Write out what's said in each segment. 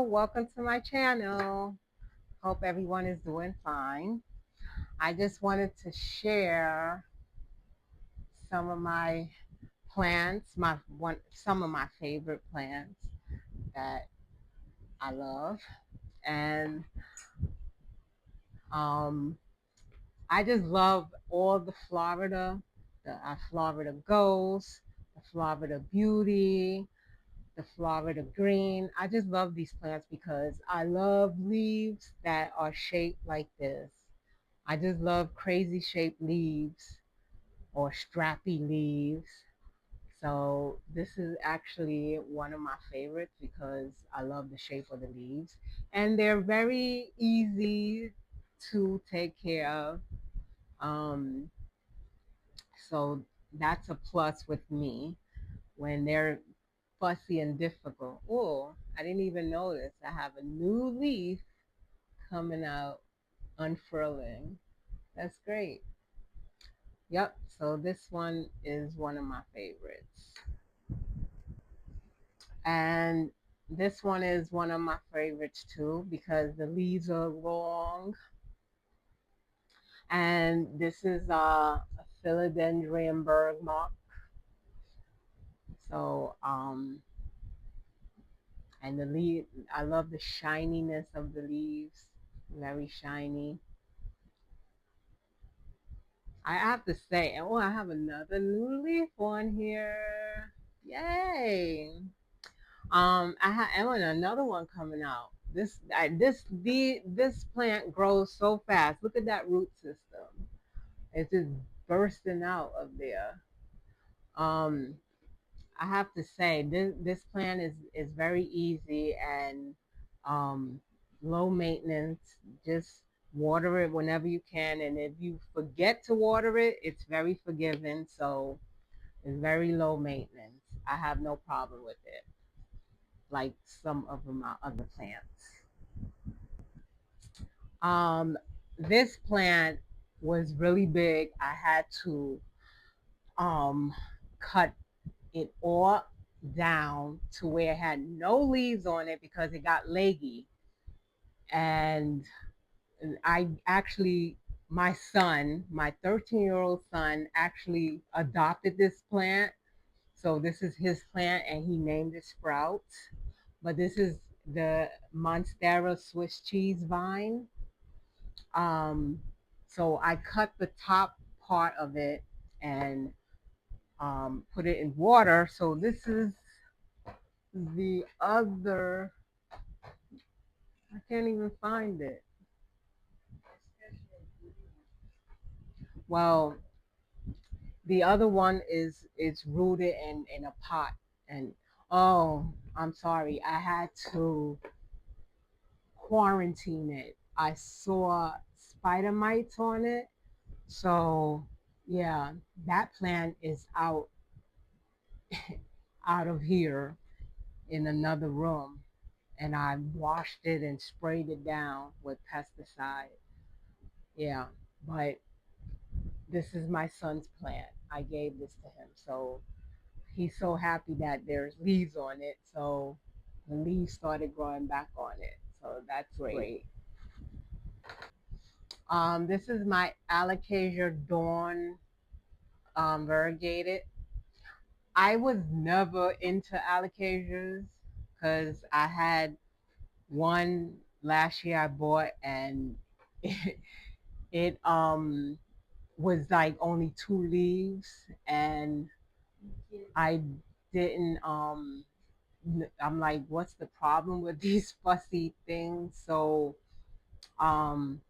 welcome to my channel. Hope everyone is doing fine. I just wanted to share some of my plants, some of my favorite plants that I love. And um, I just love all the Florida, the Florida Ghost, the Florida Beauty, the Florida Green. I just love these plants because I love leaves that are shaped like this. I just love crazy shaped leaves or strappy leaves. So this is actually one of my favorites because I love the shape of the leaves. And they're very easy to take care of. Um, so that's a plus with me when they're fussy and difficult. Oh, I didn't even notice. I have a new leaf coming out, unfurling. That's great. Yep, so this one is one of my favorites. And this one is one of my favorites too because the leaves are long. And this is a philodendron bergmark. So, and the leaf, I love the shininess of the leaves, very shiny. I have to say, oh, I have another new leaf on here. Yay! I have another one coming out. This plant grows so fast. Look at that root system. It's just bursting out of there. Um, I have to say this plant is very easy and um, low maintenance. Just water it whenever you can, and if you forget to water it, it's very forgiving. So it's very low maintenance. I have no problem with it, like some of my other plants. Um, this plant was really big. I had to um, cut it all down to where it had no leaves on it because it got leggy. And I actually, my son, my 13-year-old son, actually adopted this plant. So this is his plant, and he named it Sprout. But this is the Monstera Swiss cheese vine. Um, so I cut the top part of it and put it in water. So this is the other, I can't even find it. Well, the other one is it's rooted in a pot. And oh, I'm sorry, I had to quarantine it. I saw spider mites on it. So yeah, that plant is out of here in another room, and I washed it and sprayed it down with pesticide. Yeah, but this is my son's plant. I gave this to him. So he's so happy that there's leaves on it. So the leaves started growing back on it. So that's great. This is my Alocasia Dawn variegated. I was never into alocasias because I had one last year I bought and it was like only two leaves and I didn't I'm like, what's the problem with these fussy things? So um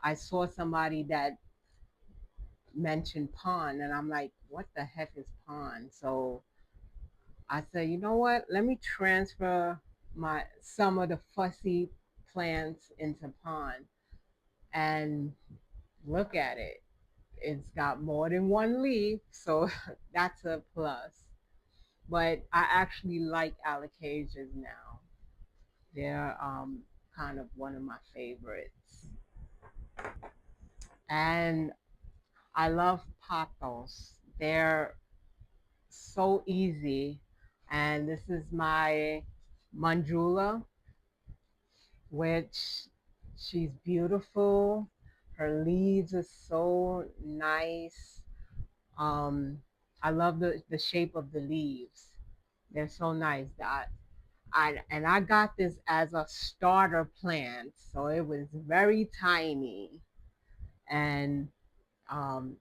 I saw somebody that mentioned pond and I'm like, what the heck is pond? So I said, you know what? Let me transfer my some of the fussy plants into pond and look at it. It's got more than one leaf, so that's a plus. But I actually like alocasias now. They're kind of one of my favorites. And I love pothos. They're so easy. And this is my Manjula. which she's beautiful. Her leaves are so nice. Um, I love the shape of the leaves. They're so nice. I got this as a starter plant, so it was very tiny, and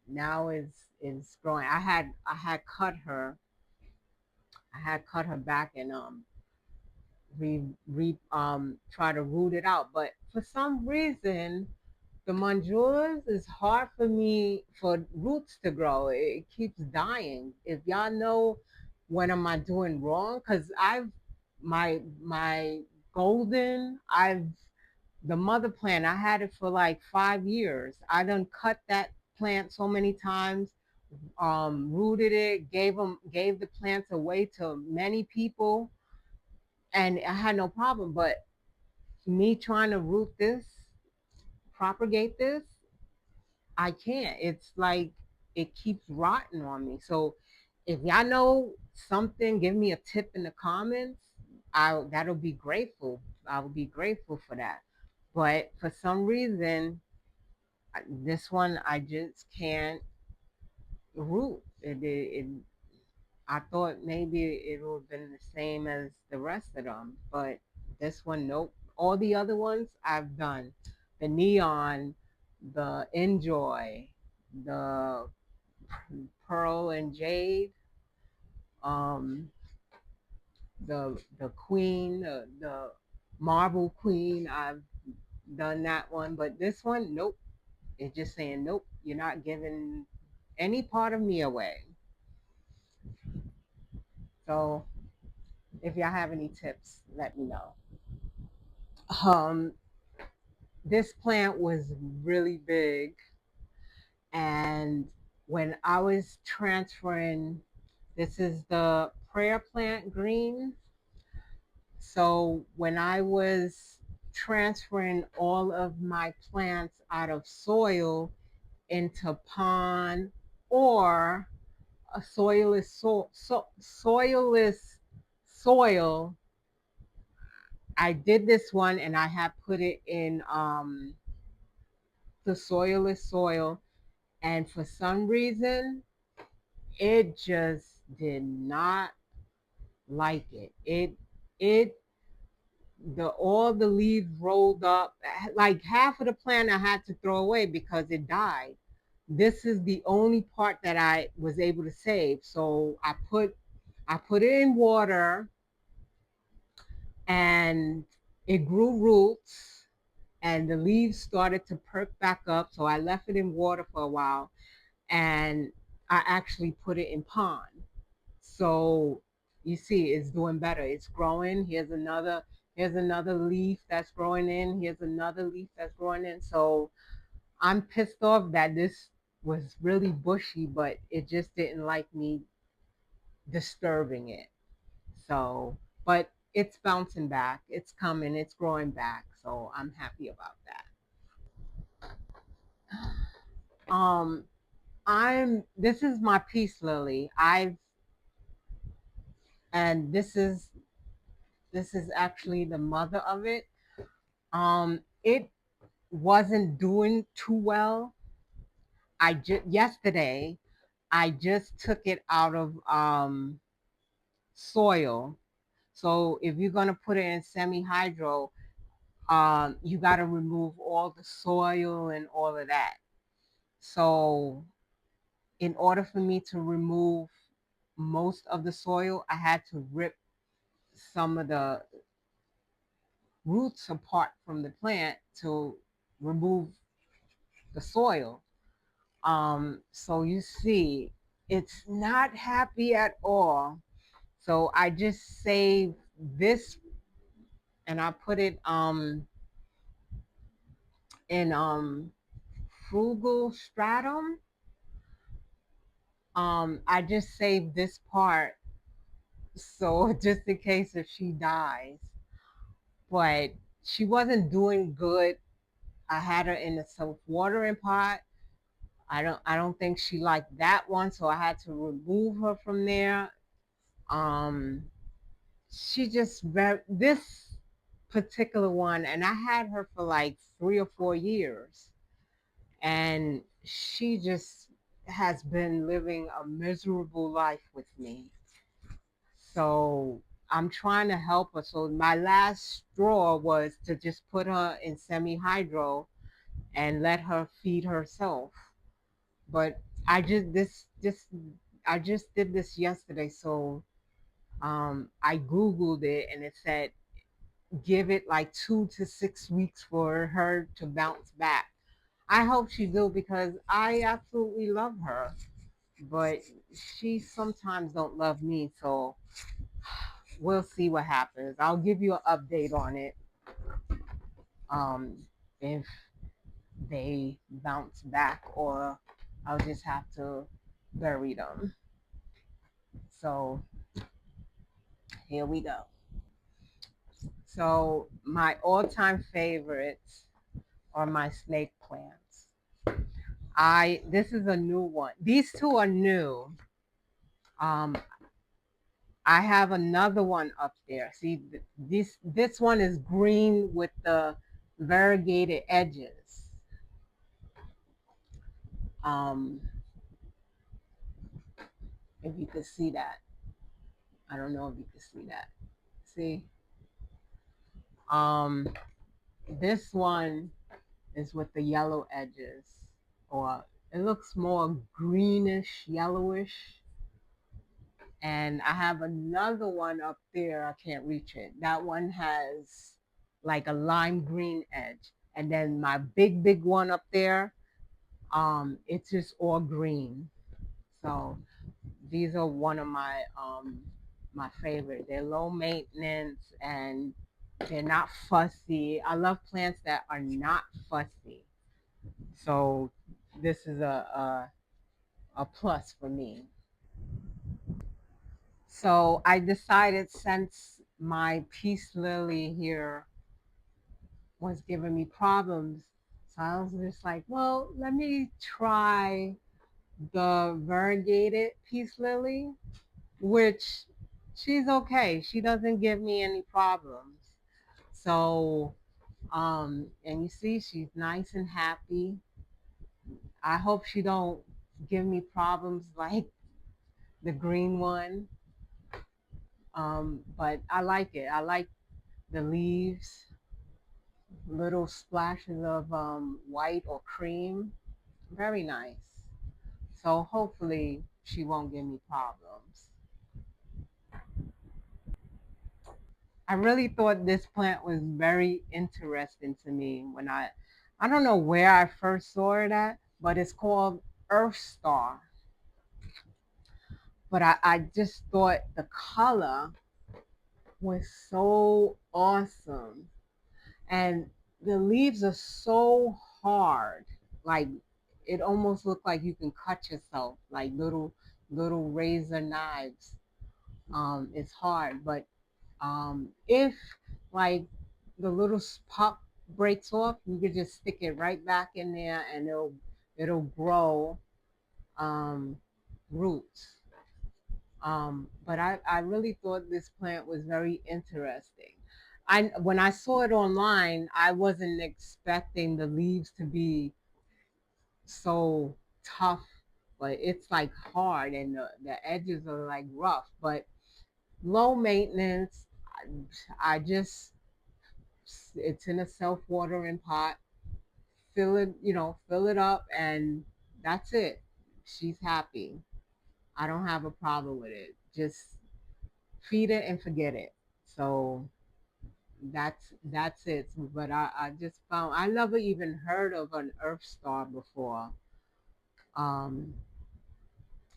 now is growing. I had cut her back and try to root it out, but for some reason the manjulas is hard for me for roots to grow. It keeps dying. If y'all know what am I doing wrong, because my golden I've the mother plant I had it for like 5 years. I done cut that plant so many times, rooted it, gave the plants away to many people, and I had no problem. But me trying to root this, propagate this, I can't. It's like it keeps rotting on me. So if y'all know something, give me a tip in the comments. I that'll be grateful. I will be grateful for that. But for some reason, this one I just can't root. I thought maybe it would have been the same as the rest of them, but this one, nope. All the other ones I've done. The neon, the enjoy, the pearl and jade, um, the queen, the marble queen. I've done that one, but this one, nope. It's just saying, nope. You're not giving any part of me away. So if y'all have any tips, let me know. Um, this plant was really big, and when I was transferring, this is the prayer plant green. So when I was transferring all of my plants out of soil into pond or a soilless soil, I did this one and I had put it in the soilless soil, and for some reason it just did not like it. It the all the leaves rolled up. Like half of the plant I had to throw away because it died. This is the only part that I was able to save. So I put it in water, and it grew roots, and the leaves started to perk back up. So I left it in water for a while, and I actually put it in pond. So you see, it's doing better. It's growing. Here's another leaf that's growing in. Here's another leaf that's growing in. So I'm pissed off that this was really bushy, but it just didn't like me disturbing it. So, but it's bouncing back. It's coming. It's growing back. So I'm happy about that. I'm. This is my peace lily. I've and this is actually the mother of it. It wasn't doing too well. I just yesterday I just took it out of soil. So if you're gonna put it in semi-hydro, you got to remove all the soil and all of that. So in order for me to remove most of the soil, I had to rip some of the roots apart from the plant to remove the soil. So you see, it's not happy at all. So I just saved this and I put it in frugal stratum. I just saved this part so just in case if she dies. But she wasn't doing good. I had her in a self watering pot. I don't think she liked that one, so I had to remove her from there. Um, she just this particular one, and I had her for like 3 or 4 years, and she just has been living a miserable life with me. So I'm trying to help her. So my last straw was to just put her in semi hydro and let her feed herself. But I just this I just did this yesterday, so I googled it and it said give it like 2 to 6 weeks for her to bounce back. I hope she do because I absolutely love her, but she sometimes don't love me, so we'll see what happens. I'll give you an update on it um, if they bounce back, or I'll just have to bury them. So here we go. So my all-time favorites are my snake plants. I This is a new one. These two are new. Um, I have another one up there. See, this one is green with the variegated edges. Um, if you could see that, I don't know if you could see that. See, um, this one is with the yellow edges, or it looks more greenish, yellowish. And I have another one up there. I can't reach it. That one has like a lime green edge. And then my big one up there, it's just all green. So these are one of my favorite. They're low maintenance and they're not fussy. I love plants that are not fussy. So this is a plus for me. So I decided, since my peace lily here was giving me problems, so I was just like, well, let me try the variegated peace lily, which she's okay. She doesn't give me any problems. So, and you see, she's nice and happy. I hope she don't give me problems like the green one. But I like it. I like the leaves, little splashes of white or cream. Very nice. So hopefully she won't give me problems. I really thought this plant was very interesting to me when I don't know where I first saw it at, but it's called Earth Star. But I just thought the color was so awesome. And the leaves are so hard, like it almost looked like you can cut yourself, like little razor knives. It's hard, but if like the little pop breaks off, you can just stick it right back in there, and it'll grow um, roots. But I really thought this plant was very interesting. When I saw it online, I wasn't expecting the leaves to be so tough, but it's like hard and the edges are like rough, but low maintenance. I just, it's in a self-watering pot. Fill it up, and that's it. She's happy. I don't have a problem with it. Just feed it and forget it. So that's it. But I just found, I never even heard of an earth star before. Um,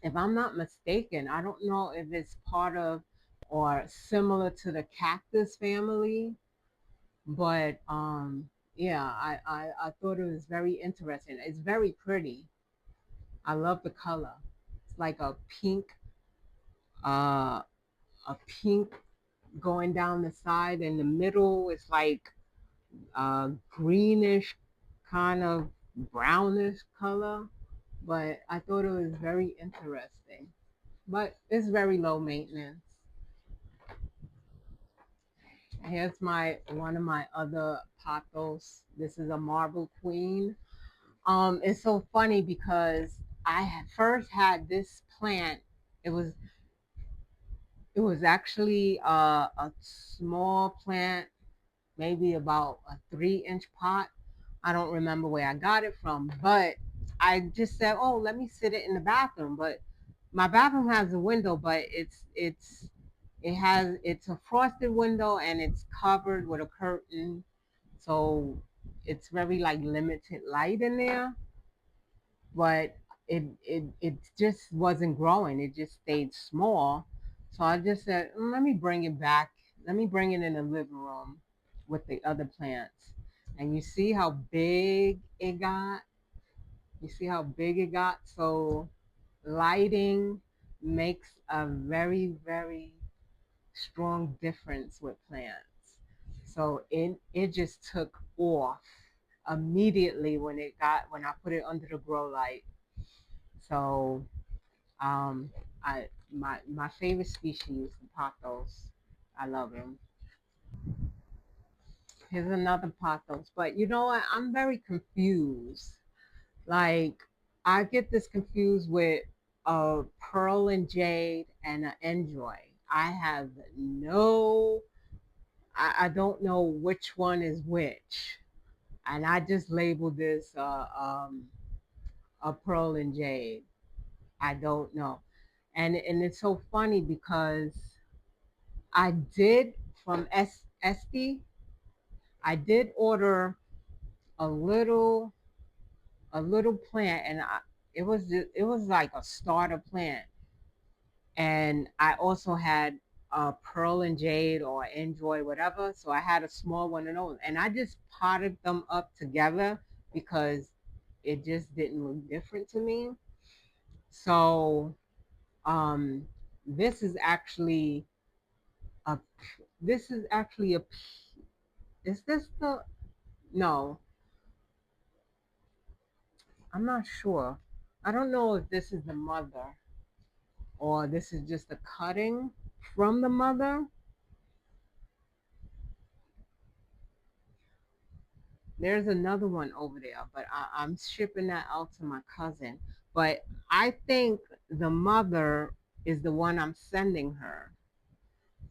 if I'm not mistaken, I don't know if it's part of or similar to the cactus family, but yeah, I thought it was very interesting. It's very pretty. I love the color. It's like uh, a pink going down the side. In the middle, it's like greenish, kind of brownish color. But I thought it was very interesting. But it's very low maintenance. Here's my one of my other pothos. This is a marble queen. It's so funny because first had this plant. It was it was actually a small plant, maybe about a 3 inch pot. I don't remember where I got it from, but I just said, "Oh, let me sit it in the bathroom." But my bathroom has a window, but it's a frosted window and it's covered with a curtain, so it's very like limited light in there. But it just wasn't growing. It just stayed small. So I just said, let me bring it back. Let me bring it in the living room with the other plants. And you see how big it got? You see how big it got? So lighting makes a very, very strong difference with plants. So it just took off immediately when I put it under the grow light. So I my favorite species, the pothos. I love them. Here's another pothos, but you know what? I'm very confused. Like I get this confused with a pearl and jade and an enjoy. I have no, I don't know which one is which, and I just labeled this a pearl and jade. I don't know, and it's so funny because I did from Esty. I did order a little a little plant, and it was like a starter plant, and I also had a pearl and jade or enjoy whatever. So I had a small one of those, and I just potted them up together because it just didn't look different to me. So um, this is actually a this is actually a is this the no, I'm not sure. I don't know if this is the mother or this is just a cutting from the mother. There's another one over there, but I'm shipping that out to my cousin. But I think the mother is the one I'm sending her.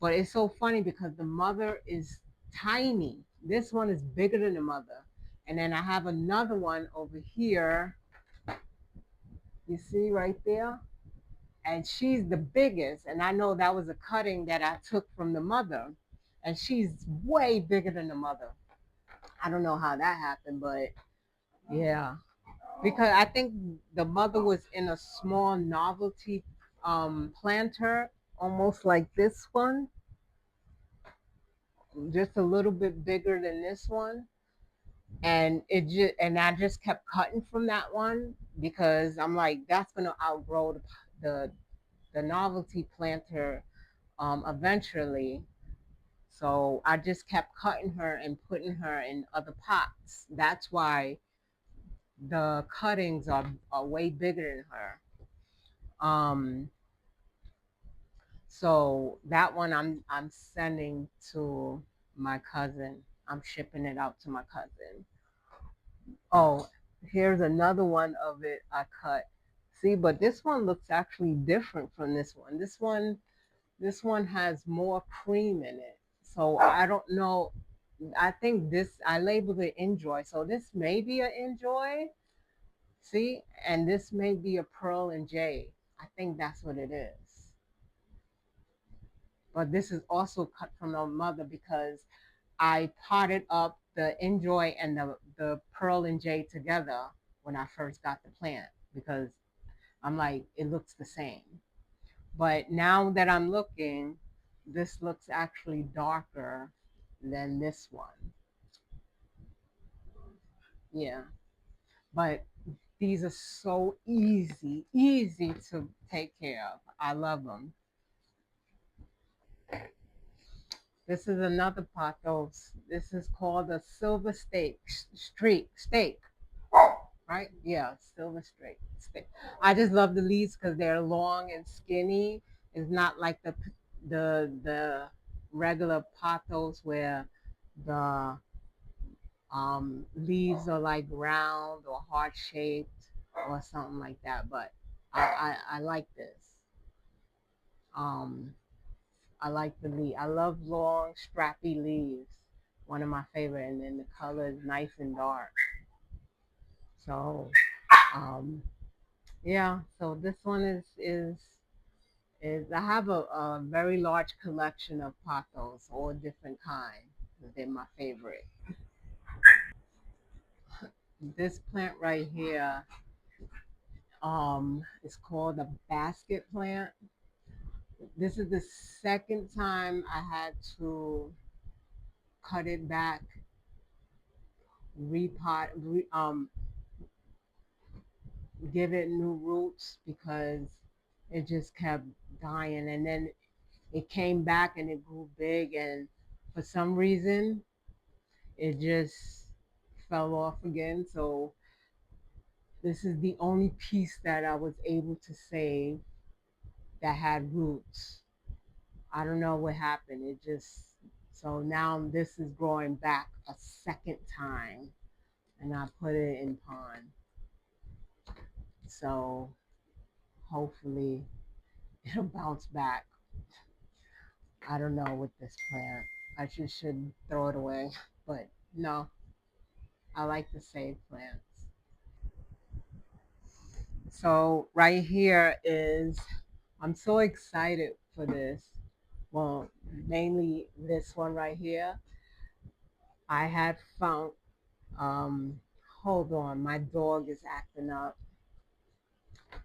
But it's so funny because the mother is tiny. This one is bigger than the mother. And then I have another one over here. You see right there? And she's the biggest. And I know that was a cutting that I took from the mother. And she's way bigger than the mother. I don't know how that happened, but yeah. Because I think the mother was in a small novelty planter, almost like this one, just a little bit bigger than this one. And I just kept cutting from that one because I'm like, that's gonna outgrow the, the novelty planter eventually. So I just kept cutting her and putting her in other pots. That's why the cuttings are way bigger than her. Um, so that one I'm sending to my cousin. I'm shipping it out to my cousin. Oh, here's another one of it I cut. See, but this one looks actually different from this one. This one has more cream in it. So I don't know. I think this I labeled it enjoy. So this may be an enjoy. See, and this may be a pearl and jade. I think that's what it is. But this is also cut from the mother because I potted up the enjoy and the pearl and jade together when I first got the plant because I'm like, it looks the same. But now that I'm looking, this looks actually darker than this one. Yeah. But these are so easy to take care of. I love them. This is another pothos. This is called a silver steak, right? Yeah, silver steak. I just love the leaves because they're long and skinny. It's not like the regular pothos where the leaves are like round or heart shaped or something like that. But I like this. Um, I like the leaf. I love long, strappy leaves. One of my favorite, and then the color is nice and dark. So, um, yeah. So this one is I have a very large collection of pothos, all different kinds. They're my favorite. This plant right here, is called a basket plant. This is the second time I had to cut it back, repot, give it new roots because it just kept dying. And then it came back and it grew big, and for some reason, it just fell off again. So this is the only piece that I was able to save that had roots. I don't know what happened. It just, so now this is growing back a second time, and I put it in pond. So hopefully it'll bounce back. I don't know with this plant. I just should throw it away, but no, I like to save plants. So right here is, I'm so excited for this. Well, mainly this one right here. I had found, um, hold on, my dog is acting up.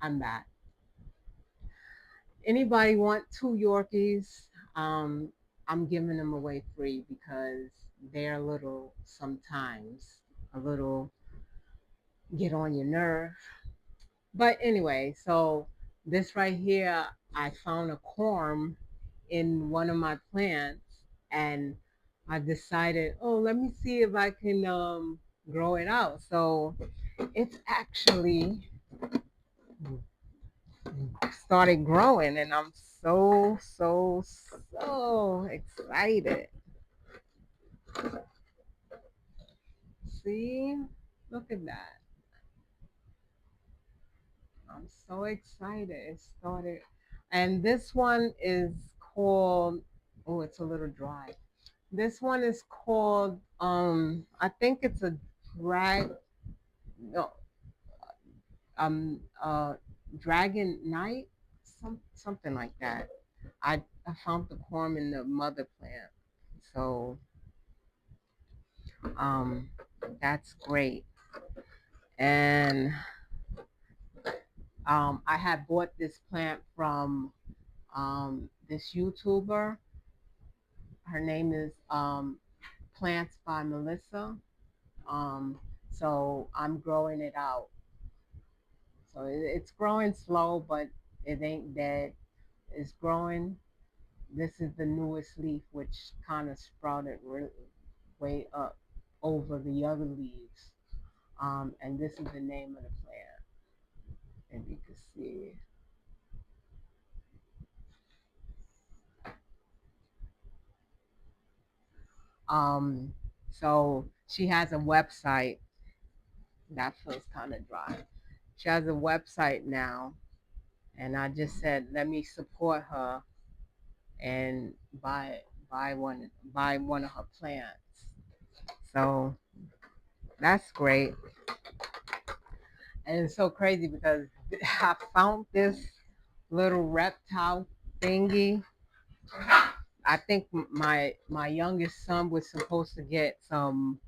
I'm back. Anybody want two Yorkies? Um, I'm giving them away free because they're a little, sometimes, a little get on your nerve. But anyway, so this right here, I found a corm in one of my plants, and I decided, oh, let me see if I can grow it out. So it's actually started growing, and I'm so excited. See, look at that. I'm so excited. It started, and this one is called, oh, it's a little dry. This one is called, I think it's a drag, no, um, uh, Dragon Knight, something like that. I found the corm in the mother plant, so um, that's great. And I had bought this plant from this YouTuber. Her name is Plants by Melissa. Um, so I'm growing it out. So it's growing slow, but it ain't dead. It's growing. This is the newest leaf, which kind of sprouted way up over the other leaves. And this is the name of the plant, and you can see. Um, so she has a website. That feels kind of dry. She has a website now, and I just said, let me support her and buy one of her plants. So that's great. And it's so crazy because I found this little reptile thingy. I think my youngest son was supposed to get some.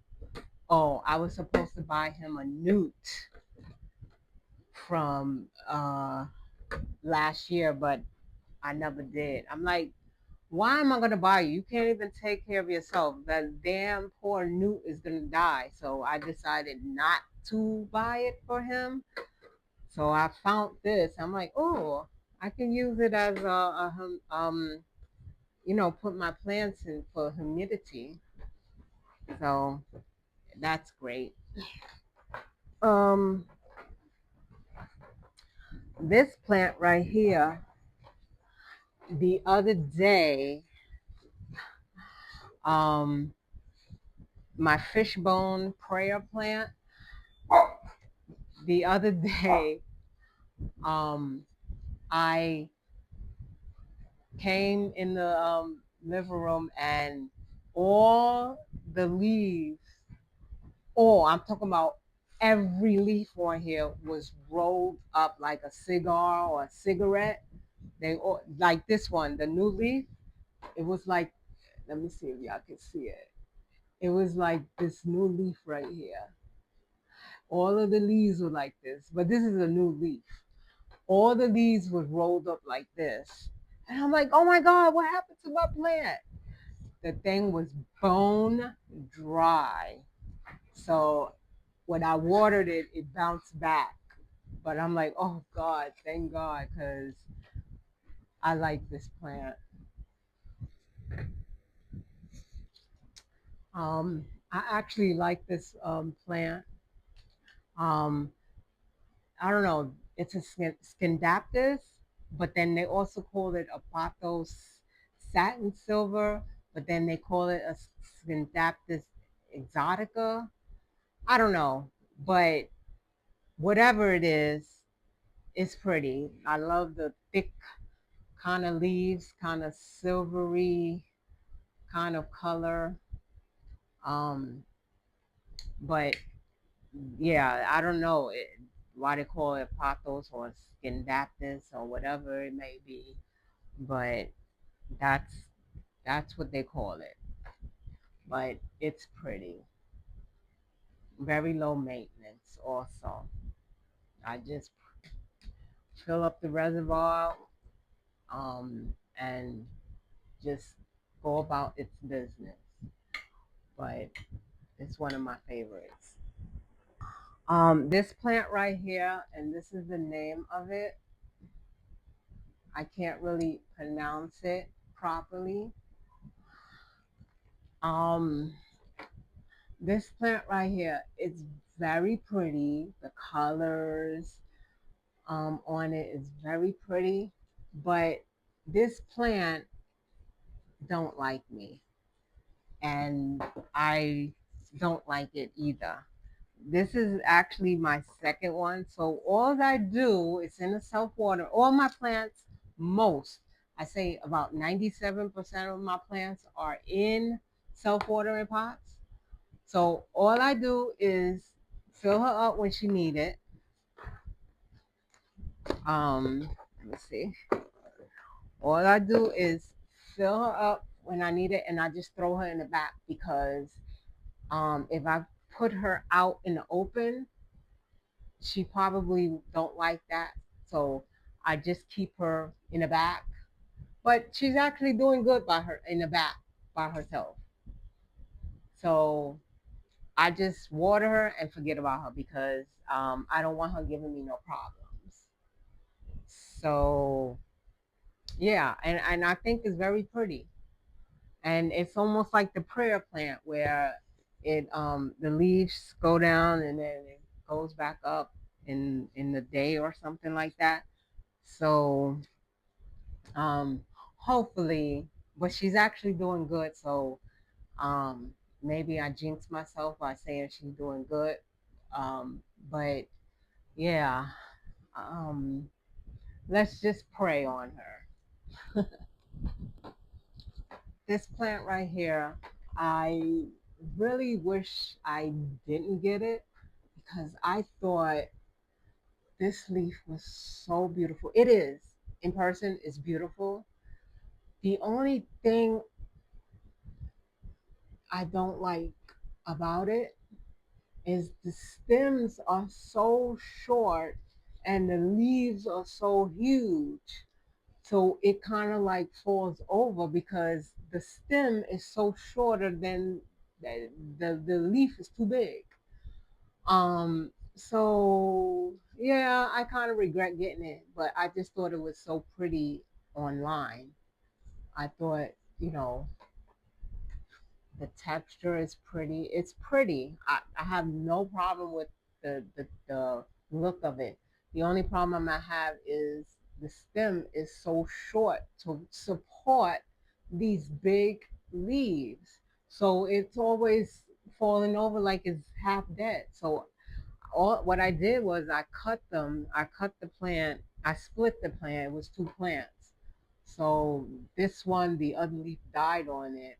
Oh, I was supposed to buy him a newt from last year, but I never did. I'm like, why am I gonna buy you? You can't even take care of yourself. That damn poor newt is gonna die. So I decided not to buy it for him. So I found this. I'm like, oh, I can use it as put my plants in for humidity. So that's great. Um, this plant right here, the other day, Um, my fishbone prayer plant. The other day, um, I came in the living room and all the leaves, all I'm talking about every leaf on here was rolled up like a cigar or a cigarette. They all like this one, the new leaf. It was like, let me see if y'all can see it. It was like this new leaf right here. All of the leaves were like this, but this is a new leaf. All the leaves was rolled up like this. And I'm like, oh my God, what happened to my plant? The thing was bone dry. So when I watered it, it bounced back. But I'm like, oh God, thank God, because I like this plant. I actually like this plant. Um, I don't know, it's a Scindaptus, but then they also call it a Pothos satin silver, but then they call it a Scindaptus exotica. I don't know, but whatever it is, it's pretty. I love the thick kind of leaves, kind of silvery kind of color. Um, but yeah, I don't know why they call it Pothos or Scindaptus or whatever it may be, but that's that's what they call it. But it's pretty, very low maintenance. Also, I just fill up the reservoir and just go about its business. But it's one of my favorites. This plant right here, and this is the name of it. I can't really pronounce it properly. Um, this plant right here, it's very pretty. The colors on it is very pretty, but this plant don't like me, and I don't like it either. This is actually my second one. So all I do is in the self water. All my plants, most, I say about 97% of my plants are in self watering pots. So all I do is fill her up when she need it. Let me see. All I do is fill her up when I need it, and I just throw her in the back because if I put her out in the open, she probably don't like that. So I just keep her in the back. But she's actually doing good by her in the back by herself. So I just water her and forget about her because I don't want her giving me no problems. So yeah, and I think it's very pretty. And it's almost like the prayer plant where it the leaves go down and then it goes back up in the day or something like that. So um hopefully, but she's actually doing good. So um maybe I jinx myself by saying she's doing good. Um but yeah, um let's just pray on her. This plant right here, I really wish I didn't get it because I thought this leaf was so beautiful. It is. In person, it's beautiful. The only thing I don't like about it is the stems are so short and the leaves are so huge. So it kind of like falls over because the stem is so shorter than the leaf is too big. So yeah, I kind of regret getting it, but I just thought it was so pretty online. I thought, you know, the texture is pretty. It's pretty. I have no problem with the look of it. The only problem I have is the stem is so short to support these big leaves. So it's always falling over like it's half dead. So all what I did was I cut the plant, I split the plant. It was two plants. So this one, the other leaf died on it.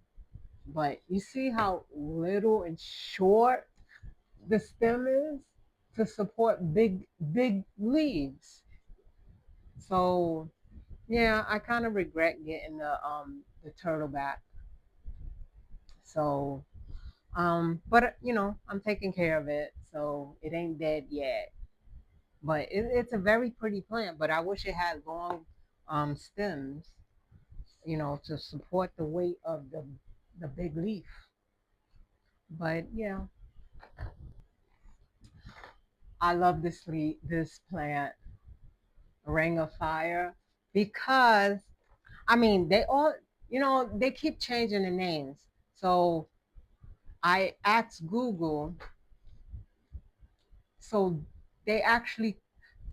But you see how little and short the stem is to support big leaves. So yeah, I kind of regret getting the turtle back. So but I'm taking care of it, so it ain't dead yet. But it's a very pretty plant. But I wish it had long stems, to support the weight of the big leaf. But yeah, I love this plant, Ring of Fire, because I mean they all they keep changing the names. So I asked Google, so they actually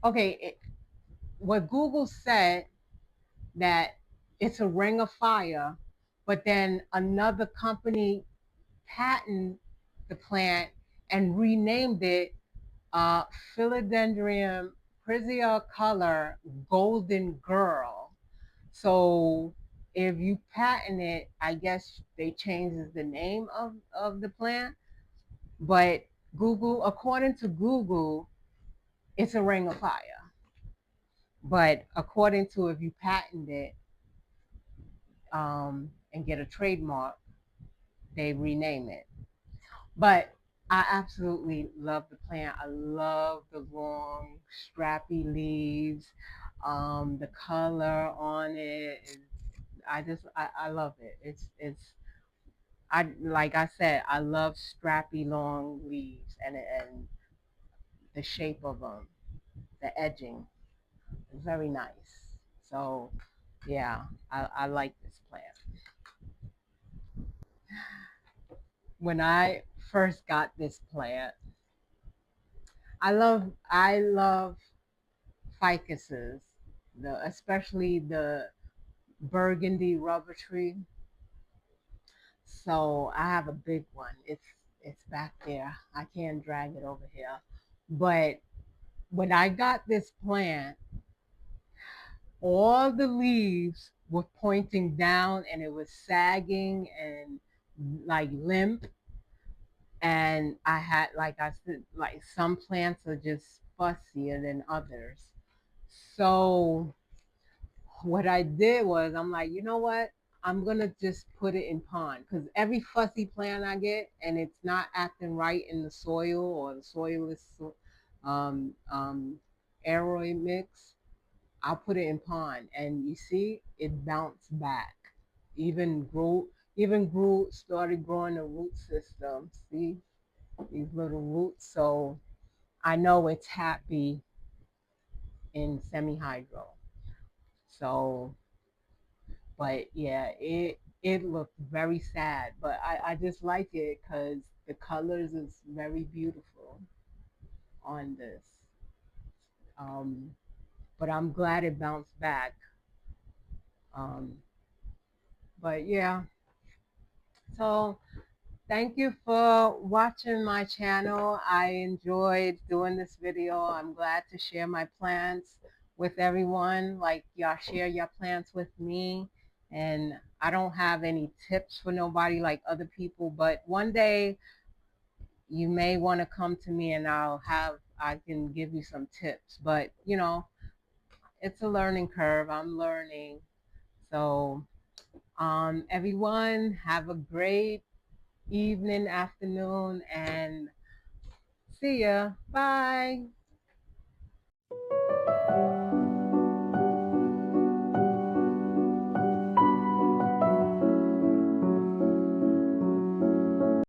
okay. What Google said that it's a ring of fire, but then another company patented the plant and renamed it Philodendron Priscilla Color Golden Girl. So if you patent it, I guess they changes the name of the plant. But Google, according to Google, it's a ring of fire. But according to if you patent it and get a trademark, they rename it. But I absolutely love the plant. I love the long, strappy leaves, the color on it. I love it. It's I like I said, I love strappy long leaves and the shape of them, the edging, very nice. So yeah, I like this plant. When I first got this plant, I love ficuses, especially the burgundy rubber tree. So I have a big one. It's back there. I can't drag it over here. But when I got this plant, all the leaves were pointing down and it was sagging and like limp. And I had, like I said, like some plants are just fussier than others. So what I did was I'm like, you know what? I'm gonna just put it in pond because every fussy plant I get and it's not acting right in the soil or the soil is aeroid mix, I'll put it in pond and you see it bounced back. Even grew started growing a root system. See these little roots. So I know it's happy in semi-hydro. So but yeah, it looked very sad, but I just like it because the colors is very beautiful on this. Um, but I'm glad it bounced back. Um, but yeah, so thank you for watching my channel. I enjoyed doing this video. I'm glad to share my plants with everyone. Like y'all share your plants with me. And I don't have any tips for nobody like other people, but one day you may want to come to me and I can give you some tips. But it's a learning curve. I'm learning. So everyone have a great evening, afternoon, and see ya. Bye.